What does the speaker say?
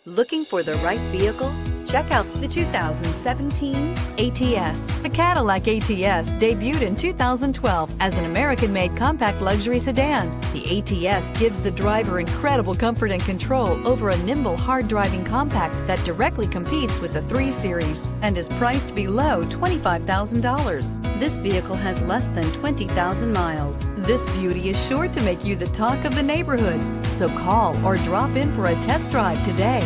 Looking for the right vehicle? Check out the 2017 ATS. The Cadillac ATS debuted in 2012 as an American-made compact luxury sedan. The ATS gives the driver incredible comfort and control over a nimble, hard-driving compact that directly competes with the 3 Series and is priced below $25,000. This vehicle has less than 20,000 miles. This beauty is sure to make you the talk of the neighborhood. So call or drop in for a test drive today.